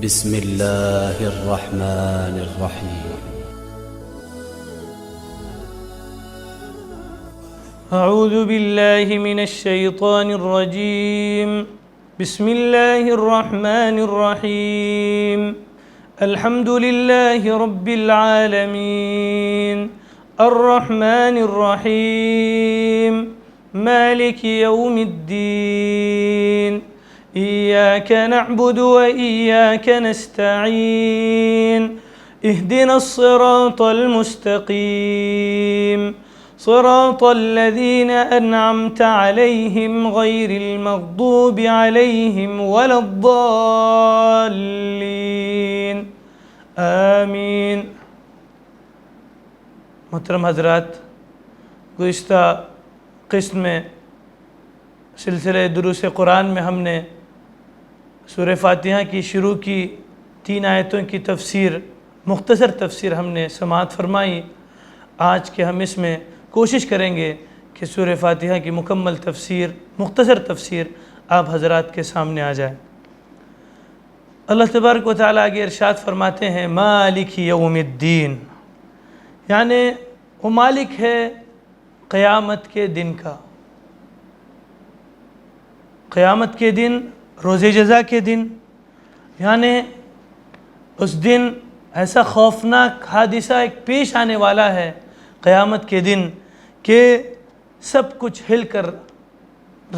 بسم الله الرحمن الرحيم. أعوذ بالله من الشيطان الرجيم. بسم الله الرحمن الرحيم. الحمد لله رب العالمين الرحمن الرحيم مالك يوم الدين إياك نعبد وإياك نستعين اهدنا الصراط المستقيم صراط الذين أنعمت عليهم غير المغضوب عليهم ولا الضالين آمین. محترم حضرات، گزشتہ قسط میں سلسلہ دروس قرآن میں ہم نے سورہ فاتحہ کی شروع کی 3 آیتوں کی تفسیر، مختصر تفسیر ہم نے سماعت فرمائی. آج کے ہم اس میں کوشش کریں گے کہ سورہ فاتحہ کی مکمل تفسیر، مختصر تفسیر آپ حضرات کے سامنے آ جائے. اللہ تبارک و تعالیٰ آگے ارشاد فرماتے ہیں مالک یوم الدین، یعنی وہ مالک ہے قیامت کے دن کا. قیامت کے دن، روز جزا کے دن، یعنی اس دن ایسا خوفناک حادثہ ایک پیش آنے والا ہے قیامت کے دن کہ سب کچھ ہل کر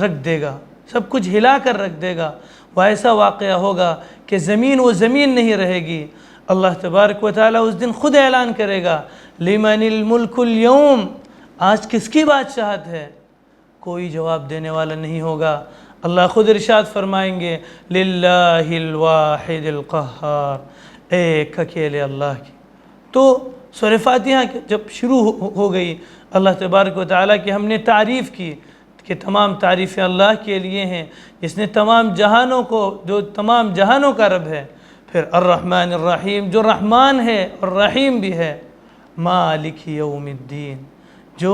رکھ دے گا، سب کچھ ہلا کر رکھ دے گا. وہ ایسا واقعہ ہوگا کہ زمین وہ زمین نہیں رہے گی. اللہ تبارک و تعالیٰ اس دن خود اعلان کرے گا لمن الملک اليوم، آج کس کی بادشاہت ہے؟ کوئی جواب دینے والا نہیں ہوگا. اللہ خود ارشاد فرمائیں گے للہ الواحد القہار، ایک اکیلے اللہ کی. تو سورہ فاتحہ جب شروع ہو گئی، اللہ تبارک و تعالیٰ کی ہم نے تعریف کی کہ تمام تعریفیں اللہ کے لیے ہیں جس نے تمام جہانوں کو، جو تمام جہانوں کا رب ہے. پھر الرحمن الرحیم، جو رحمان ہے اور رحیم بھی ہے. مالک یوم الدین، جو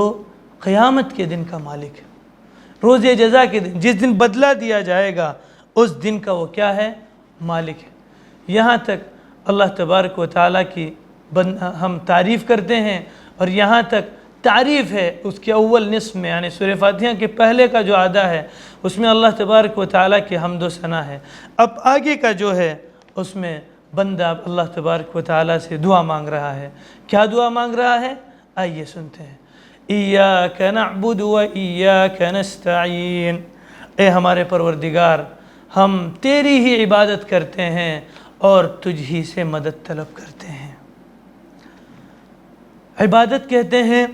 قیامت کے دن کا مالک ہے، روز جزا کے دن، جس دن بدلہ دیا جائے گا اس دن کا وہ کیا ہے؟ مالک ہے. یہاں تک اللہ تبارک و تعالیٰ کی ہم تعریف کرتے ہیں، اور یہاں تک تعریف ہے اس کے اول نصف میں، یعنی سورہ فاتحہ کے پہلے کا جو آدھا ہے اس میں اللہ تبارک و تعالیٰ کی حمد و ثنا ہے. اب آگے کا جو ہے اس میں بندہ اللہ تبارک و تعالیٰ سے دعا مانگ رہا ہے. کیا دعا مانگ رہا ہے؟ آئیے سنتے ہیں. ایاک نعبد و ایاک نستعین، اے ہمارے پروردگار ہم تیری ہی عبادت کرتے ہیں اور تجھ ہی سے مدد طلب کرتے ہیں. عبادت کہتے ہیں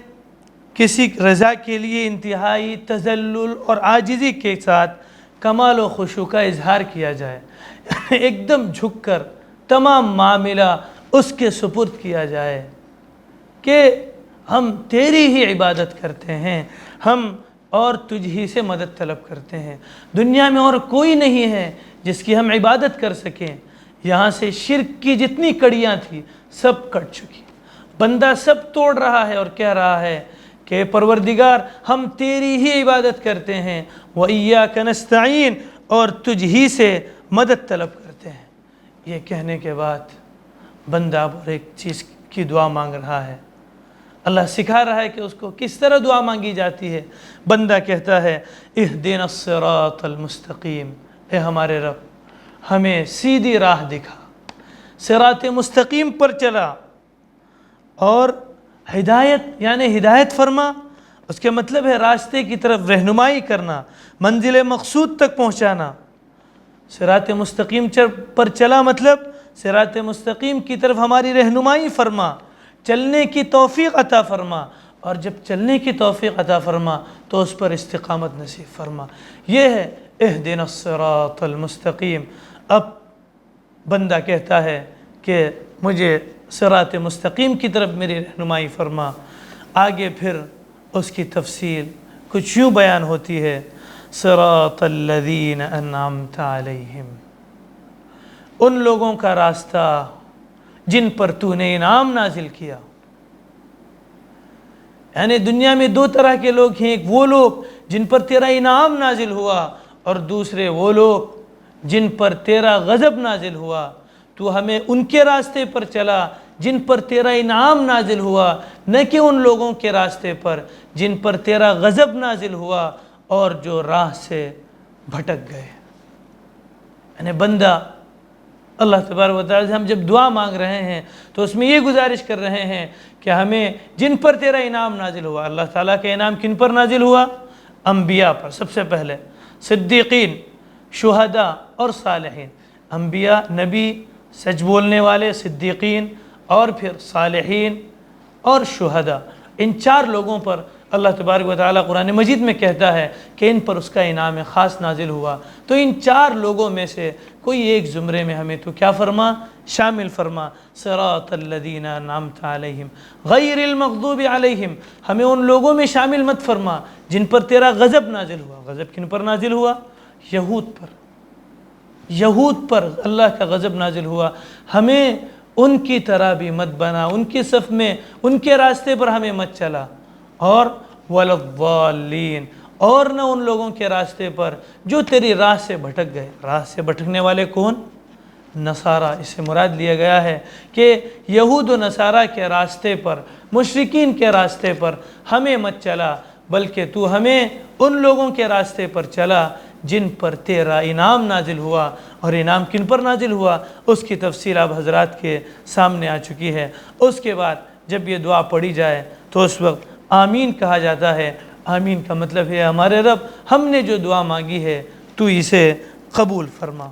کسی رضا کے لیے انتہائی تذلل اور عاجزی کے ساتھ کمال و خشوع کا اظہار کیا جائے، ایک دم جھک کر تمام معاملہ اس کے سپرد کیا جائے کہ ہم تیری ہی عبادت کرتے ہیں، ہم اور تجھ ہی سے مدد طلب کرتے ہیں. دنیا میں اور کوئی نہیں ہے جس کی ہم عبادت کر سکیں. یہاں سے شرک کی جتنی کڑیاں تھیں سب کٹ چکی. بندہ سب توڑ رہا ہے اور کہہ رہا ہے کہ پروردگار ہم تیری ہی عبادت کرتے ہیں، وَإِيَّاكَ نَسْتَعِينُ، اور تجھ ہی سے مدد طلب کرتے ہیں. یہ کہنے کے بعد بندہ اب اور ایک چیز کی دعا مانگ رہا ہے. اللہ سکھا رہا ہے کہ اس کو کس طرح دعا مانگی جاتی ہے. بندہ کہتا ہے اہدنا الصراط المستقیم، اے ہمارے رب ہمیں سیدھی راہ دکھا، صراط مستقیم پر چلا، اور ہدایت یعنی ہدایت فرما. اس کے مطلب ہے راستے کی طرف رہنمائی کرنا، منزل مقصود تک پہنچانا. صراط مستقیم پر چلا مطلب صراط مستقیم کی طرف ہماری رہنمائی فرما، چلنے کی توفیق عطا فرما، اور جب چلنے کی توفیق عطا فرما تو اس پر استقامت نصیب فرما. یہ ہے اہدنا الصراط المستقیم. اب بندہ کہتا ہے کہ مجھے صراط مستقیم کی طرف میری رہنمائی فرما. آگے پھر اس کی تفصیل کچھ یوں بیان ہوتی ہے صراط الذین انعمت علیہم، ان لوگوں کا راستہ جن پر تو نے انعام نازل کیا. یعنی دنیا میں 2 طرح کے لوگ ہیں، ایک وہ لوگ جن پر تیرا انعام نازل ہوا، اور دوسرے وہ لوگ جن پر تیرا غضب نازل ہوا. تو ہمیں ان کے راستے پر چلا جن پر تیرا انعام نازل ہوا، نہ کہ ان لوگوں کے راستے پر جن پر تیرا غضب نازل ہوا اور جو راہ سے بھٹک گئے۔ یعنی بندہ اللہ تبارک و تعالیٰ سے ہم جب دعا مانگ رہے ہیں تو اس میں یہ گزارش کر رہے ہیں کہ ہمیں جن پر تیرا انعام نازل ہوا، اللہ تعالیٰ کا انعام کن پر نازل ہوا؟ انبیاء پر سب سے پہلے، صدیقین، شہداء اور صالحین۔ انبیاء، نبی، سچ بولنے والے، صدیقین، اور پھر صالحین اور شہداء، ان چار لوگوں پر اللہ تبارک و تعالیٰ قرآن مجید میں کہتا ہے کہ ان پر اس کا انعام خاص نازل ہوا۔ تو ان چار لوگوں میں سے کوئی ایک زمرے میں ہمیں تو کیا فرما؟ شامل فرما۔ صراط الذین انعمت علیہم غیر المغضوب علیہم، ہمیں ان لوگوں میں شامل مت فرما جن پر تیرا غضب نازل ہوا۔ غضب کن پر نازل ہوا؟ یہود پر۔ یہود پر اللہ کا غضب نازل ہوا، ہمیں ان کی طرح بھی مت بنا، ان کی صف میں، ان کے راستے پر ہمیں مت چلا۔ اور وَلَضَّالِّينَ، اور نہ ان لوگوں کے راستے پر جو تیری راہ سے بھٹک گئے۔ راہ سے بھٹکنے والے کون؟ نصارہ۔ اس سے مراد لیا گیا ہے کہ یہود و نصارہ کے راستے پر، مشرکین کے راستے پر ہمیں مت چلا، بلکہ تو ہمیں ان لوگوں کے راستے پر چلا جن پر تیرا انعام نازل ہوا۔ اور انعام کن پر نازل ہوا اس کی تفصیل آپ حضرات کے سامنے آ چکی ہے۔ اس کے بعد جب یہ دعا پڑھی جائے تو اس وقت آمین کہا جاتا ہے۔ آمین کا مطلب ہے ہمارے رب، ہم نے جو دعا مانگی ہے تو اسے قبول فرما۔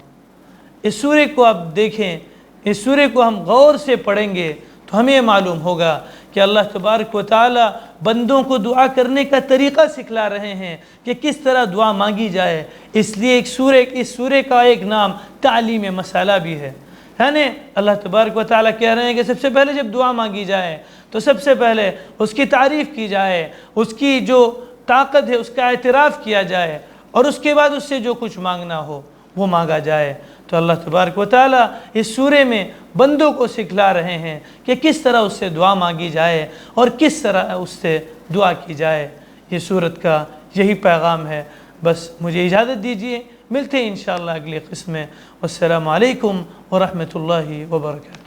اس سورے کو آپ دیکھیں، اس سورے کو ہم غور سے پڑھیں گے تو ہمیں معلوم ہوگا کہ اللہ تبارک و تعالی بندوں کو دعا کرنے کا طریقہ سکھلا رہے ہیں کہ کس طرح دعا مانگی جائے۔ اس لیے اس سورے کا ایک نام تعلیم مسئلہ بھی ہے۔ یعنی اللہ تبارک و تعالیٰ کہہ رہے ہیں کہ سب سے پہلے جب دعا مانگی جائے تو سب سے پہلے اس کی تعریف کی جائے، اس کی جو طاقت ہے اس کا اعتراف کیا جائے، اور اس کے بعد اس سے جو کچھ مانگنا ہو وہ مانگا جائے۔ تو اللہ تبارک و تعالیٰ اس سورے میں بندوں کو سکھلا رہے ہیں کہ کس طرح اس سے دعا مانگی جائے اور کس طرح اس سے دعا کی جائے۔ یہ سورت کا یہی پیغام ہے۔ بس مجھے اجازت دیجیے، ملتے ہیں انشاءاللہ اگلی قسم میں۔ والسلام علیکم ورحمۃ اللہ وبرکاتہ۔